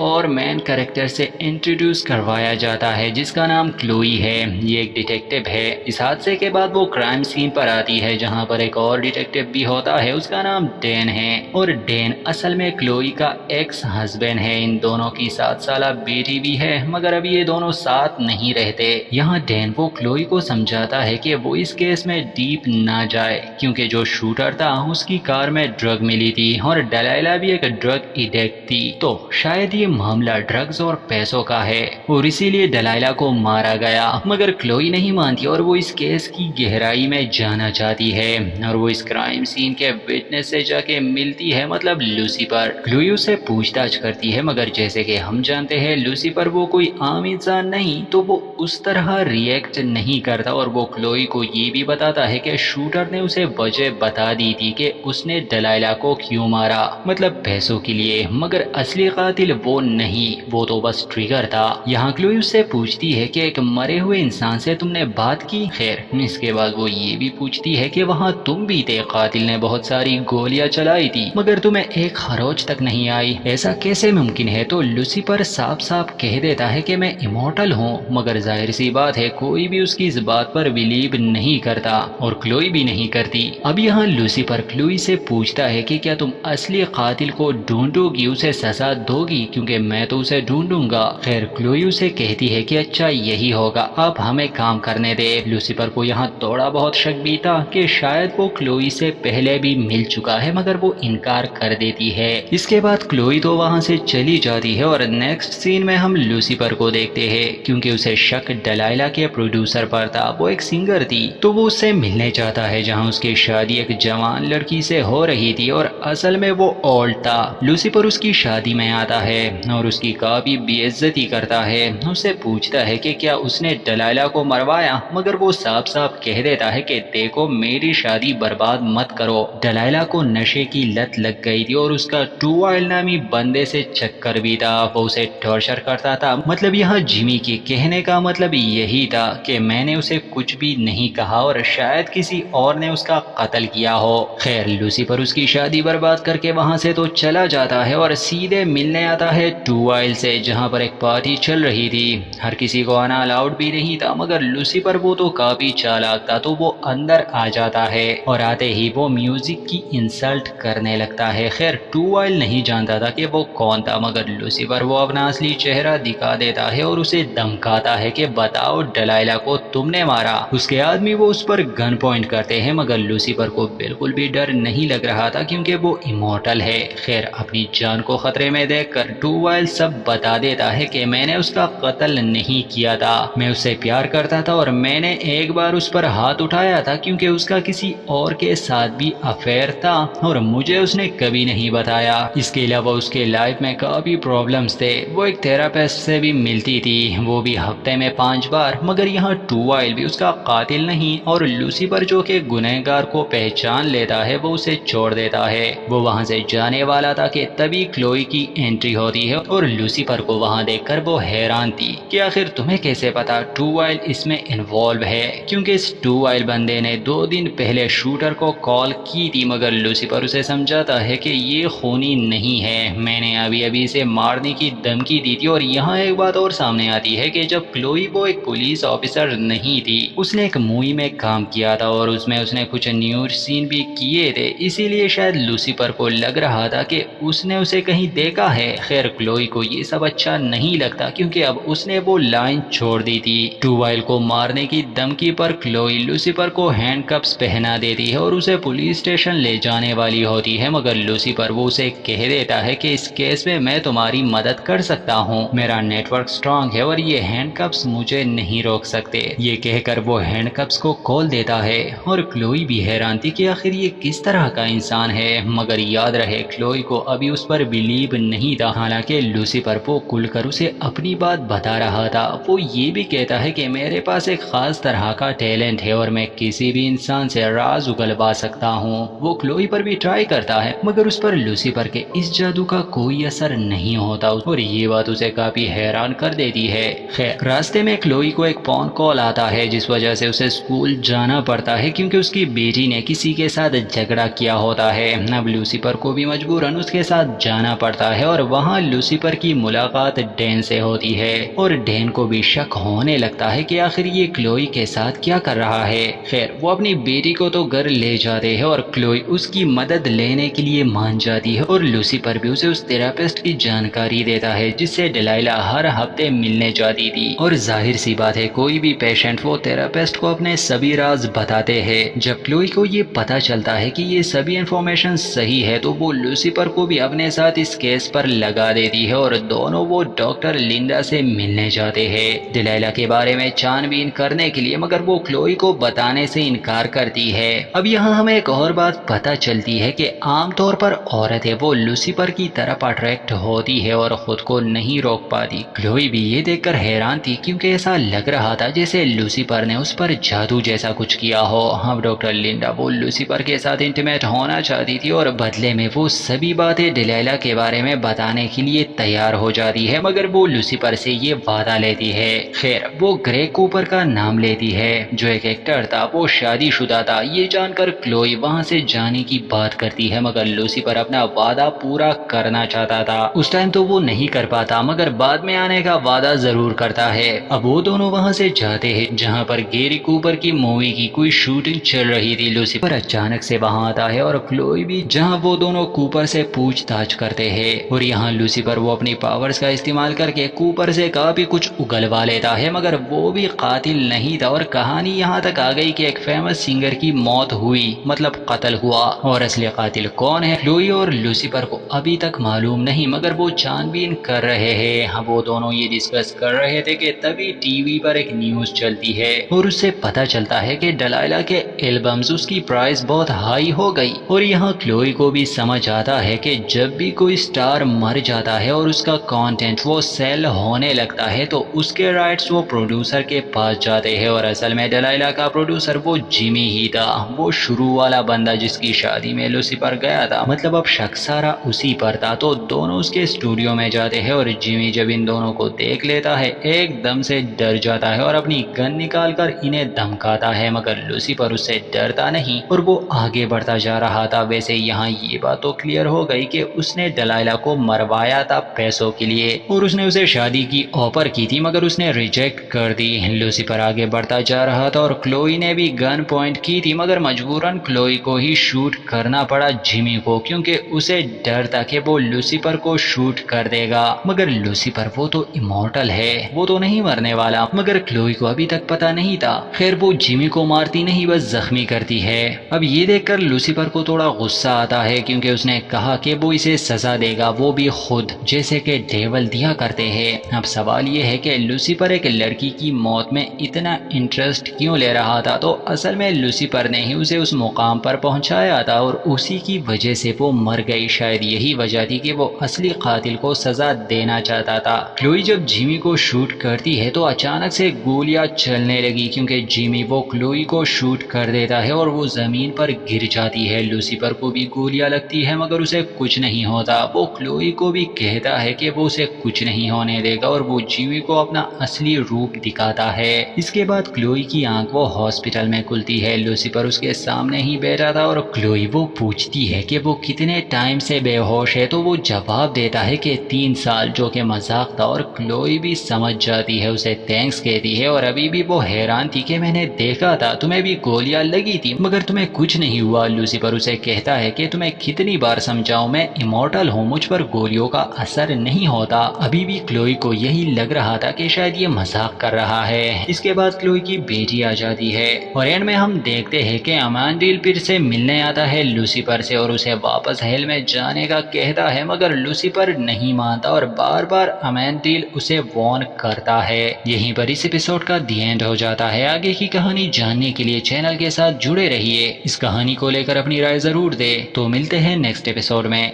اور مین کریکٹر سے انٹروڈیوس کروایا جاتا ہے جس کا نام کلوئی ہے۔ یہ ایک ڈیٹیکٹیو ہے۔ اس حادثے کے بعد وہ کرائم سین پر آتی ہے جہاں پر ایک اور ڈیٹیکٹیو بھی ہوتا ہے، اس کا نام ڈین ہے، اور ڈین اصل میں کلوئی کا ایکس ہسبینڈ ہے۔ ان دونوں کی 7 سالہ بیٹی بھی ہے، مگر ابھی یہ دونوں ساتھ نہیں رہتے۔ یہاں ڈین وہ کلوئی کو سمجھاتا ہے کہ وہ اس کیس میں ڈیپ نہ جائے کیونکہ جو شوٹر تھا اس کی کار میں ڈرگ ملی تھی اور ڈلائلا بھی ایک ڈرگ ایڈکٹ تھی، تو شاید یہ معاملہ ڈرگز اور پیسوں کا ہے اور اسی لیے ڈلائلا کو مارا گیا۔ مگر کلوئی نہیں مانتی اور وہ اس کیس کی گہرائی میں جانا چاہتی ہے اور وہ اس کرائم سین کے وٹنس سے جا کے ملتی ہے، مطلب لوسیفر۔ کلوئی اسے پوچھ تاچھ کرتی ہے، مگر جیسے کہ ہم جانتے ہیں لوسیفر وہ کوئی عام انسان نہیں، تو وہ اس طرح ریئیکٹ نہیں کرتا اور وہ کلوئی کو یہ بھی بتاتا ہے کہ شوٹر نے اسے وجہ بتا دی تھی کہ اس نے ڈلائلا کو کیوں مارا، مطلب پیسوں کے لیے، مگر اصلی قاتل وہ نہیں، وہ تو بس ٹریگر تھا۔ یہاں کلوئی اس سے پوچھتی ہے کہ ایک مرے ہوئے انسان سے تم نے بات کی؟ خیر اس کے بعد وہ یہ بھی پوچھتی ہے کہ وہاں تم بھی تھے، قاتل نے بہت ساری گولیاں چلائی تھی مگر تمہیں ایک خروچ تک نہیں آئی، ایسا کیسے ممکن ہے؟ تو لوسیفر صاف صاف کہہ دیتا ہے کہ میں امورٹل ہوں، مگر ظاہر سی بات ہے کوئی بھی اس کی اس بات پر بلیو نہیں کرتا اور کلوئی بھی نہیں کرتی۔ اب یہاں لوسیفر کلوئی سے پوچھتا ہے کہ کیا تم اصلی قاتل کو ڈھونڈو گی، اسے سزا دو گی؟ کیونکہ میں تو اسے ڈھونڈوں گا۔ خیر کلوئی اسے کہتی ہے کہ اچھا یہی ہوگا، آپ ہمیں کام کرنے دے۔ لوسیفر کو یہاں تھوڑا بہت شک بھی تھا کہ شاید وہ کلوئی سے پہلے بھی مل چکا ہے، مگر وہ انکار کر دیتی ہے۔ اس کے بعد کلوئی تو وہاں سے چلی جاتی ہے اور نیکسٹ سین میں ہم لوسیفر کو دیکھتے ہیں کیونکہ اسے شک ڈلائلا کے پروڈیوسر پر تھا، وہ ایک سنگر تھی تو وہ اس سے ملنے چاہتا ہے جہاں اس کی شادی ایک جوان لڑکی سے ہو رہی تھی اور اصل میں وہ اولڈ تھا۔ لوسیفر اس کی شادی میں آتا ہے اور اس کی کافی بے عزتی کرتا ہے، اسے پوچھتا ہے کہ کیا اس نے ڈلائلا کو مروایا، مگر وہ صاف صاف کہہ دیتا ہے کہ دیکھو میری شادی برباد مت کرو۔ ڈلائلا کو نشے کی لت لگ گئی تھی اور اس کا ٹو وائل نامی بندے سے چکر بھی تھا، وہ اسے ٹارچر کرتا تھا۔ مطلب یہاں جیمی کے کہنے کا مطلب یہی تھا کہ میں نے اسے کچھ بھی نہیں کہا اور شاید کسی اور نے اس کا قتل کیا ہو۔ خیر لوسیفر اس کی شادی برباد کر کے وہاں سے تو چلا جاتا ہے اور سیدھے ملنے آتا ہے ٹو وائل سے جہاں پر ایک پارٹی چل رہی تھی، ہر کسی کو آنا الاؤڈ بھی نہیں تھا، مگر لوسیفر وہ تو کافی چالاک تھا تو وہ اندر آ جاتا ہے اور آتے ہی وہ میوزک کی انسلٹ کرنے لگتا ہے۔ خیر ٹو وائل نہیں جانتا تھا کہ وہ کون تھا، مگر لوسیفر وہ اپنا اصلی چہرہ دکھا دیتا ہے اور اسے دھمکاتا ہے کہ بتاؤ ڈلائلا کو تم نے مارا۔ اس کے آدمی وہ اس پر گن پوائنٹ کرتے ہیں مگر لوسیفر کو بالکل بھی ڈر نہیں لگ رہا تھا کیونکہ وہ امورٹل ہے۔ خیر اپنی جان کو خطرے میں دیکھ کر ٹو وائل سب بتا دیتا ہے کہ میں نے اس کا قتل نہیں کیا تھا، میں اسے پیار کرتا تھا اور میں نے ایک بار اس پر ہاتھ اٹھایا تھا کیونکہ اس کا کسی اور کے ساتھ بھی افیئر تھا اور مجھے اس نے کبھی نہیں بتایا۔ اس کے علاوہ اس کے لائف میں کافی پرابلمز تھے، وہ ایک تھراپسٹ سے بھی ملتی تھی، وہ بھی ہفتے میں 5 بار، مگر یہاں ٹو وائل بھی اس کا قاتل نہیں اور لوسیفر جو کہ گنہگار کو پہچان لیتا ہے وہ اسے چھوڑ دیتا ہے۔ وہ وہاں سے جانے والا تھا کہ تبھی کلوئی کی انٹری ہوتی ہے اور لوسیفر کو وہاں دیکھ کر وہ حیران تھی کہ آخر تمہیں کیسے پتا ٹو وائل اس میں انوالو ہے، کیونکہ اس ٹو وائل بندے نے 2 دن پہلے شوٹر کو کال کی تھی، مگر لوسیفر اسے سمجھاتا ہے کہ یہ خونی نہیں ہے، میں نے ابھی اسے مارنے کی دھمکی دی تھی۔ اور یہاں ایک بات اور سامنے آتی ہے کہ جب کلوئی وہ ایک پولیس آفیسر نہیں تھی، اس نے ایک مووی میں کام کیا تھا اور اس میں اس نے کچھ نیوز سین بھی کیے تھے، اسی لیے شاید لوسیفر کو لگ رہا تھا کہ اس نے اسے کہیں دیکھا ہے۔ خیر کلوئی کو یہ سب اچھا نہیں لگتا کیونکہ اب اس نے وہ لائن چھوڑ دی تھی۔ ٹو وائل کو مارنے کی دھمکی پر کلوئی لوسیفر کو ہینڈ کپس پہنا دیتی ہے اور اسے پولیس اسٹیشن لے جانے والی ہوتی ہے، مگر لوسیفر وہ اسے کہہ دیتا ہے کہ اس کیس میں تمہاری مدد کر سکتا ہوں، میرا نیٹ ورک اسٹرانگ ہے اور یہ ہینڈ کپس مجھے نہیں روک سکتے۔ یہ کہہ کر وہ ہینڈ کپس کو کھول دیتا ہے اور کلوئی بھی حیران تھی کہ آخر یہ کس طرح کا انسان ہے، مگر یاد رہے کلوئی کو ابھی اس پر بلیو نہیں تھا، حالانکہ لوسیفر وہ کھل کر اسے اپنی بات بتا رہا تھا۔ وہ یہ بھی کہتا ہے کہ میرے پاس ایک خاص طرح کا ٹیلنٹ ہے اور میں کسی بھی انسان سے راز اگلوا سکتا ہوں۔ وہ کلوئی پر بھی ٹرائی کرتا ہے مگر اس پر لوسیفر کے اس جادو کا کوئی اثر نہیں ہوتا اور یہ بات اسے کافی حیران کر دیتی ہے۔ خیر راستے میں کلوئی کو ایک فون کال آتا ہے جس وجہ سے اسے اسکول جانا پڑتا ہے کیونکہ اس کی بیٹی نے کسی کے ساتھ جھگڑا کیا ہوتا ہے۔ اب لوسیفر کو بھی مجبوراً اس کے ساتھ جانا پڑتا کرتا ہے اور وہاں لوسیفر کی ملاقات ڈین سے ہوتی ہے اور ڈین کو بھی شک ہونے لگتا ہے کہ آخر یہ کلوئی کے ساتھ کیا کر رہا ہے۔ خیر وہ اپنی بیٹی کو تو گھر لے جاتے ہیں اور کلوئی اس کی مدد لینے کے لیے مان جاتی ہے اور لوسیفر بھی اسے اس تھراپسٹ کی جانکاری دیتا ہے جس سے ڈلائلا ہر ہفتے ملنے جاتی تھی، اور ظاہر سی بات ہے کوئی بھی پیشنٹ وہ تھراپسٹ کو اپنے سبھی راز بتاتے ہیں۔ جب کلوئی کو یہ پتا چلتا ہے کہ یہ سبھی انفارمیشن صحیح ہے تو وہ لوسیفر کو بھی اپنے ساتھ اس کیس پر لگا دیتی ہے اور دونوں وہ ڈاکٹر لنڈا سے ملنے جاتے ہیں ڈلائلا کے بارے میں چھان بین کرنے کے لیے، مگر وہ کلوئی کو بتانے سے انکار کرتی ہے۔ اب یہاں ہمیں ایک اور بات پتا چلتی ہے کہ عام طور پر عورتیں وہ لوسیفر کی طرف اٹریکٹ ہوتی ہے اور خود کو نہیں روک پاتی۔ کلوئی بھی یہ دیکھ کر حیران تھی کیونکہ ایسا لگ رہا تھا جیسے لوسیفر نے اس پر جادو جیسا کچھ کیا ہو۔ ہم ڈاکٹر لنڈا وہ لوسیفر کے ساتھ انٹیمیٹ ہونا چاہتی تھی اور بدلے میں وہ سبھی باتیں ڈلائلا کے بارے میں بتانے کے لیے تیار ہو جاتی ہے، مگر وہ لوسیفر سے یہ وعدہ لیتی ہے۔ خیر وہ گریگ کوپر کا نام لیتی ہے جو ایک ایکٹر تھا، وہ شادی شدہ تھا۔ یہ جان کر کلوئی وہاں سے جانے کی بات کرتی ہے، مگر لوسیفر اپنا وعدہ پورا کرنا چاہتا تھا۔ اس ٹائم تو وہ نہیں کر پاتا مگر بعد میں آنے کا وعدہ ضرور کرتا ہے۔ اب وہ دونوں وہاں سے جاتے ہیں جہاں پر گیری کوپر کی مووی کی کوئی شوٹنگ چل رہی تھی۔ لوسیفر اچانک سے وہاں آتا ہے اور کلوئی بھی، جہاں وہ دونوں کوپر سے پوچھ تاچھ کرتے ہیں، اور یہاں لوسیفر وہ اپنی پاورز کا استعمال کر کے کوپر سے کافی کچھ اگلوا لیتا ہے، مگر وہ بھی قاتل نہیں تھا، اور کہانی یہاں تک آ گئی کہ ایک فیمس سنگر کی موت ہوئی، مطلب قتل ہوا، اور اصلی قاتل کون ہے کلوئی اور لوسیفر کو ابھی تک معلوم نہیں، مگر وہ چھان بین کر رہے ہیں۔ ہم وہ دونوں یہ ڈسکس کر رہے تھے کہ تبھی ٹی وی پر ایک نیوز چلتی ہے اور اس سے پتا چلتا ہے کہ ڈلائلا کے البمز اس کی پرائس بہت ہائی ہو گئی، اور یہاں کلوئی کو بھی سمجھ آتا ہے کہ جب بھی کوئی سٹار مر جاتا ہے اور اس کا کانٹینٹ وہ سیل ہونے لگتا ہے تو اس کے رائٹس وہ پروڈیوسر کے پاس جاتے ہیں، اور اصل میں ڈلائلا کا پروڈیوسر وہ جیمی ہی تھا، وہ شروع والا بندہ جس کی شادی میں لوسیفر گیا تھا، مطلب اب شک سارا اسی پر تھا۔ تو دونوں اس کے اسٹوڈیو میں جاتے ہیں اور جیمی جب ان دونوں کو دیکھ لیتا ہے ایک دم سے ڈر جاتا ہے اور اپنی گن نکال کر انہیں دھمکاتا ہے، مگر لوسیفر اس سے ڈرتا نہیں اور وہ آگے بڑھتا جا رہا تھا۔ ویسے یہاں یہ بات تو کلیئر ہو گئی کہ اس نے ڈلائلا کو مروایا تھا پیسوں کے لیے، اور اس نے اسے شادی کی آفر کی تھی مگر اس نے ریجیکٹ کر دی۔ لوسیفر آگے بڑھتا جا رہا تھا اور کلوئی نے بھی گن پوائنٹ کی تھی، مگر مجبوراً کلوئی کو ہی شوٹ کرنا پڑا جیمی کو، کیونکہ اسے ڈر تھا کہ وہ لوسیفر کو شوٹ کر دے گا، مگر لوسیفر وہ تو امورٹل ہے، وہ تو نہیں مرنے والا، مگر کلوئی کو ابھی تک پتا نہیں تھا۔ خیر وہ جیمی کو مارتی نہیں بس زخمی کرتی ہے۔ اب یہ دیکھ کر لوسیفر کو تھوڑا غصہ آتا ہے کیونکہ اس نے کہا کہ وہ اسے سزا دے گا، وہ بھی خود، جیسے کہ ڈیول دیا کرتے ہیں۔ اب سوال یہ ہے کہ لوسیفر ایک لڑکی کی موت میں اتنا انٹرسٹ کیوں لے رہا تھا؟ تو اصل میں لوسیفر نے ہی اسے اس مقام پر پہنچایا تھا اور اسی کی وجہ سے وہ مر گئی۔ شاید یہی وجہ تھی کہ وہ اصلی قاتل کو سزا دینا چاہتا تھا۔ کلوئی جب جیمی کو شوٹ کرتی ہے تو اچانک سے گولیاں چلنے لگی کیونکہ جیمی وہ کلوئی کو شوٹ کر دیتا ہے اور وہ زمین پر گر جاتی ہے۔ لوسیفر کو بھی گولیاں لگتی ہے مگر اسے کچھ نہیں ہوتا۔ وہ کلوئی کو بھی کہتا ہے کہ وہ اسے کچھ نہیں ہونے دے گا اور وہ جیمی کو اپنا اصلی روپ دکھاتا ہے۔ اس کے بعد کلوئی کی آنکھ وہ ہاسپٹل میں کھلتی ہے، لوسیفر اس کے سامنے ہی بیٹھا تھا اور کلوئی وہ پوچھتی ہے کہ وہ کتنے ٹائم سے بے ہوش ہے تو وہ جواب دیتا ہے کہ 3 سال، جو کہ مذاق تھا، اور کلوئی بھی سمجھ جاتی ہے، اسے تھینکس کہتی ہے، اور ابھی بھی وہ حیران تھی کہ میں نے دیکھا تھا تمہیں بھی گولیاں لگی تھی مگر تمہیں کچھ نہیں ہوا۔ لوسیفر اسے کہتا ہے کہ تمہیں کتنی بار سمجھاؤں، میں امورٹل ہوں، مجھ پر گولیوں کا اثر نہیں ہوتا۔ ابھی بھی کلوئی کو یہی لگ رہا تھا کہ شاید یہ مذاق کر رہا ہے۔ اس کے بعد کلوئی کی بیٹی آ جاتی ہے اور اینڈ میں ہم دیکھتے ہیں کہ امانڈیل پھر سے ملنے آتا ہے لوسیفر سے اور اسے واپس ہیل میں جانے کا کہتا ہے، مگر لوسیفر نہیں مانتا اور بار بار امانڈیل اسے وارن کرتا ہے۔ یہیں پر اس ایپیسوڈ کا دی اینڈ ہو جاتا ہے۔ آگے کی کہانی جاننے کے لیے چینل کے ساتھ جڑے رہیے، اس کہانی کو لے کر اپنی رائے ضرور دے۔ تو ملتے ہیں نیکسٹ ایپیسوڈ میں۔